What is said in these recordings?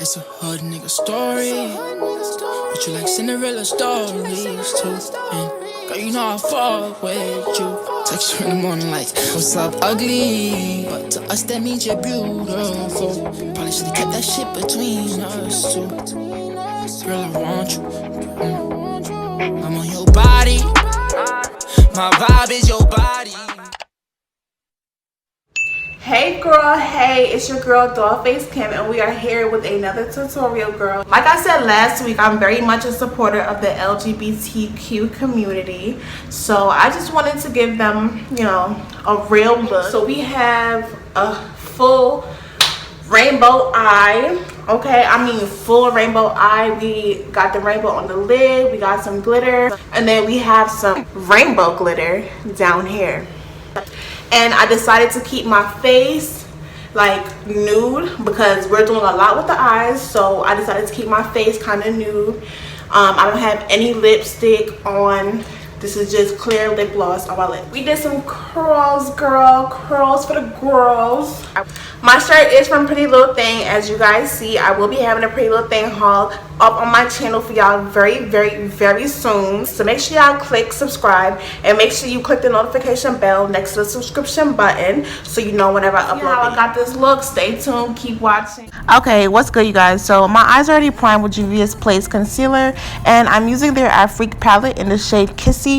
It's a hood nigga story, but you like Cinderella stories too. And girl, you know I fuck with you. Text you in the morning like, what's up, ugly? But to us that means you're beautiful. Probably should've kept that shit between us two. Girl, I want you. I'm on your body. My vibe is your body. Hey girl, hey, it's your girl Dollface Kim, and we are here with another tutorial, girl. Like I said last week, I'm very much a supporter of the LGBTQ community, so I just wanted to give them, you know, a real look. So we have a full rainbow eye. Okay, I mean full rainbow eye. We got the rainbow on the lid, we got some glitter, and then we have some rainbow glitter down here. And I decided to keep my face like nude because we're doing a lot with the eyes, so I decided to keep my face kind of nude. I don't have any lipstick on. This is just clear lip gloss on my lip. We did some curls, girl, curls for the girls. My shirt is from Pretty Little Thing. As you guys see, I will be having a Pretty Little Thing haul up on my channel for y'all very soon. So make sure y'all click subscribe and make sure you click the notification bell next to the subscription button so you know whenever I upload. How I got this look. Stay tuned, keep watching. Okay, what's good, you guys? So my eyes are already primed with Juvia Place concealer, and I'm using their Afrique Palette in the shade Kisi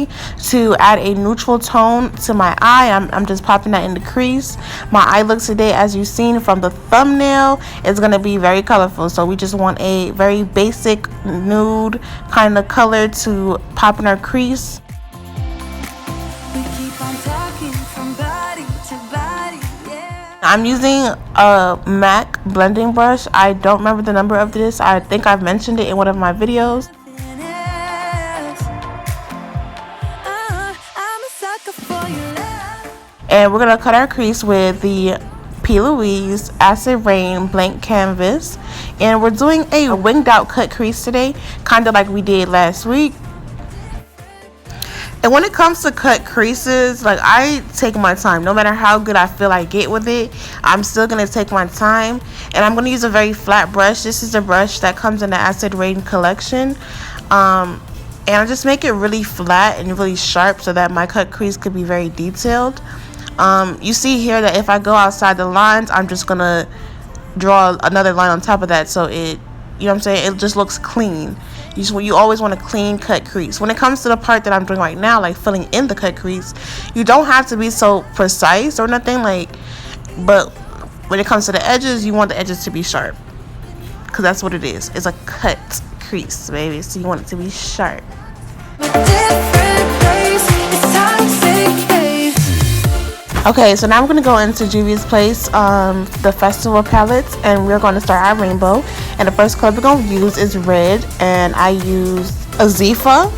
to add a neutral tone to my eye. I'm just popping that in the crease. My eye look today, as you've seen from the thumbnail, is going to be very colorful, so we just want a very basic nude kind of color to pop in our crease. I'm using a MAC blending brush. I don't remember the number of this. I think I've mentioned it in one of my videos. And we're going to cut our crease with the Louise Acid Rain blank canvas, and we're doing a winged out cut crease today, kind of like we did last week. And when it comes to cut creases, like, I take my time. No matter how good I feel I get with it, I'm still going to take my time. And I'm going to use a very flat brush. This is a brush that comes in the Acid Rain collection. And I just make it really flat and really sharp so that my cut crease could be very detailed. You see here that if I go outside the lines, I'm just gonna draw another line on top of that, so it, you know what I'm saying, it just looks clean. You always want a clean cut crease. When it comes to the part that I'm doing right now, like filling in the cut crease, you don't have to be so precise or nothing, like, but when it comes to the edges, you want the edges to be sharp, because that's what it is. It's a cut crease, baby, so you want it to be sharp. Okay, so now I'm going to go into Juvia Place, the festival palettes, and we're going to start our rainbow. And the first color we're going to use is red, and I use IZAFA.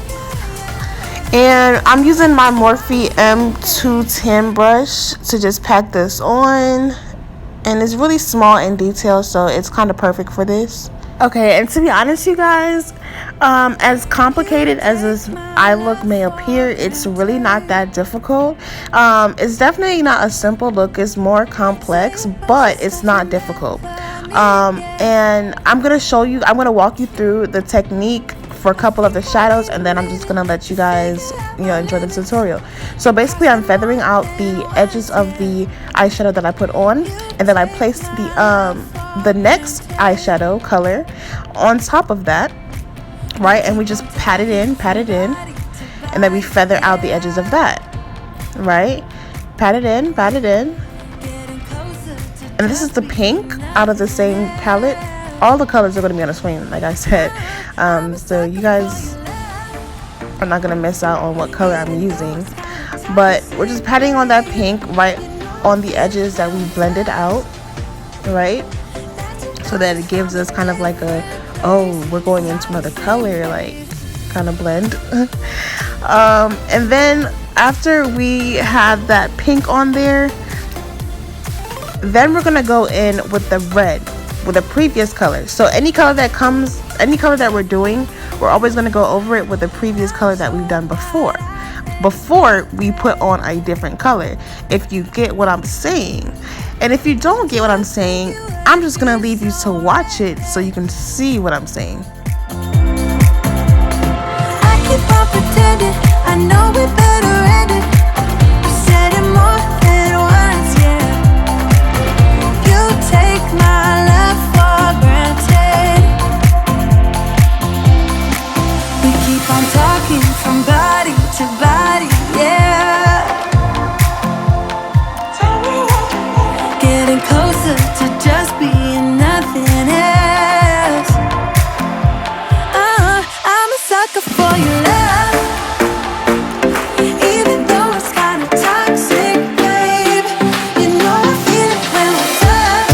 And I'm using my Morphe M210 brush to just pack this on. And it's really small in detail, so it's kind of perfect for this. Okay, and to be honest, you guys, as complicated as this eye look may appear, it's really not that difficult. It's definitely not a simple look. It's more complex, but it's not difficult. And I'm going to walk you through the technique for a couple of the shadows, and then I'm just going to let you guys, you know, enjoy the tutorial. So basically, I'm feathering out the edges of the eyeshadow that I put on, and then I place the next eyeshadow color on top of that, right? And we just pat it in, and then we feather out the edges of that, right? Pat it in, and this is the pink out of the same palette. All the colors are going to be on a swing, like I said, so you guys are not going to miss out on what color I'm using. But we're just patting on that pink right on the edges that we blended out, right? So that it gives us kind of like a, oh, we're going into another color, like, kind of blend. And then after we have that pink on there, then we're gonna go in with the red, with the previous color. So any color that we're doing, we're always gonna go over it with the previous color that we've done before we put on a different color, if you get what I'm saying. And if you don't get what I'm saying, I'm just gonna leave you to watch it so you can see what I'm saying. I keep on pretending, I know we better end it. I said it more than once, yeah. You take my love for granted. We keep on talking from body to body, yeah. Getting closer to just being nothing else. I'm a sucker for your love, even though it's kind of toxic, babe. You know I feel it when we touch,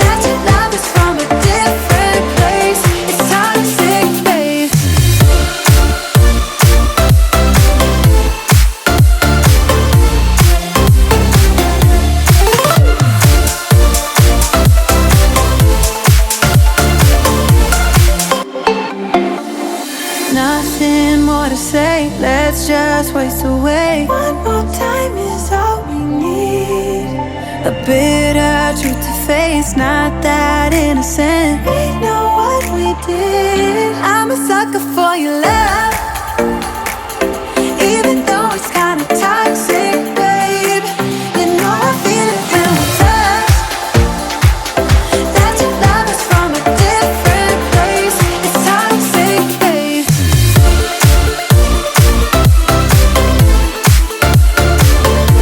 that your love is from a different place. It's toxic, babe. Nothing more to say, let's just waste away. One more time is all we need. A bitter truth to face, not that innocent. We know what we did. I'm a sucker for your love, even though it's kind of toxic, babe. You know I feel it when we touch, that your love is from a different place. It's toxic, babe.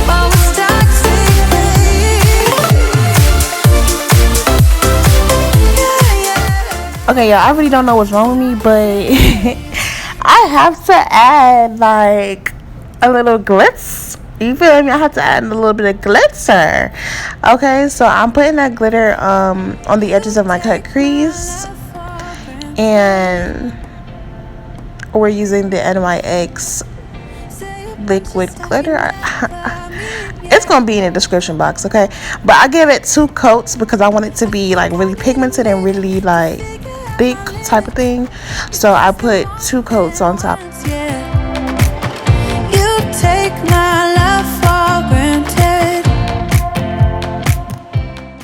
Oh, it's toxic, babe. Yeah, yeah. Okay, y'all, I really don't know what's wrong with me, but I have to add like a little glitz. You feel me? I have to add a little bit of glitter. Okay, so I'm putting that glitter on the edges of my cut crease, and we're using the NYX liquid glitter. It's gonna be in the description box, okay? But I give it 2 coats because I want it to be like really pigmented and really like thick type of thing. So I put 2 coats on top. Yeah. You take my love for granted.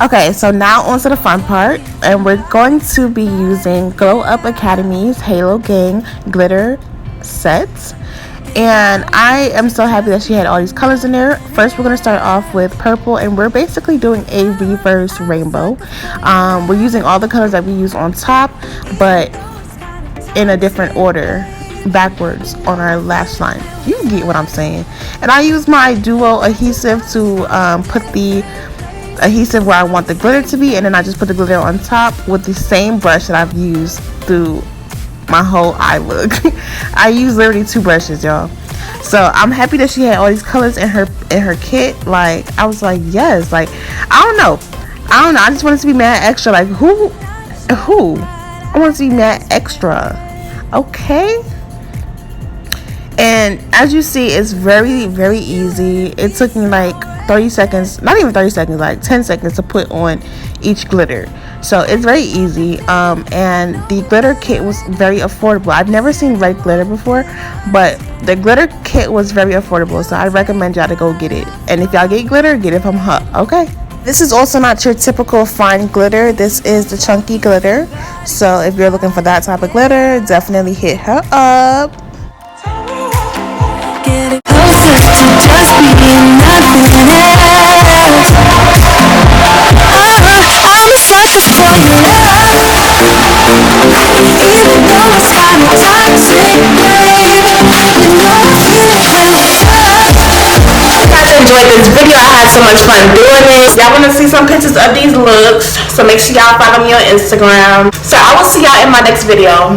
Okay, so now on to the fun part, and we're going to be using Glow Up Academy's Hologang glitter sets. And I am so happy that she had all these colors in there. First, we're going to start off with purple, and we're basically doing a reverse rainbow. We're using all the colors that we use on top, but in a different order, backwards on our lash line. You get what I'm saying. And I use my duo adhesive to put the adhesive where I want the glitter to be, and then I just put the glitter on top with the same brush that I've used through my whole eye look. I use literally 2 brushes, y'all. So I'm happy that she had all these colors in her kit. Like, I was like, yes. Like, I don't know, I just wanted to be mad extra. Like, who I want to be mad extra, okay? And as you see, it's very, very easy. It took me like 30 seconds, not even 30 seconds, like 10 seconds to put on each glitter. So it's very easy. And the glitter kit was very affordable. I've never seen red glitter before, but the glitter kit was very affordable. So I recommend y'all to go get it. And if y'all get glitter, get it from her, okay? This is also not your typical fine glitter. This is the chunky glitter. So if you're looking for that type of glitter, definitely hit her up. Getting closer to just being nothing else. I'm a sucker for your love, even though it's kind of toxic, babe. You know I feel it when we touch. I hope you enjoyed this video. I had so much fun doing it. Y'all want to see some pictures of these looks, so make sure y'all follow me on Instagram. So I will see y'all in my next video.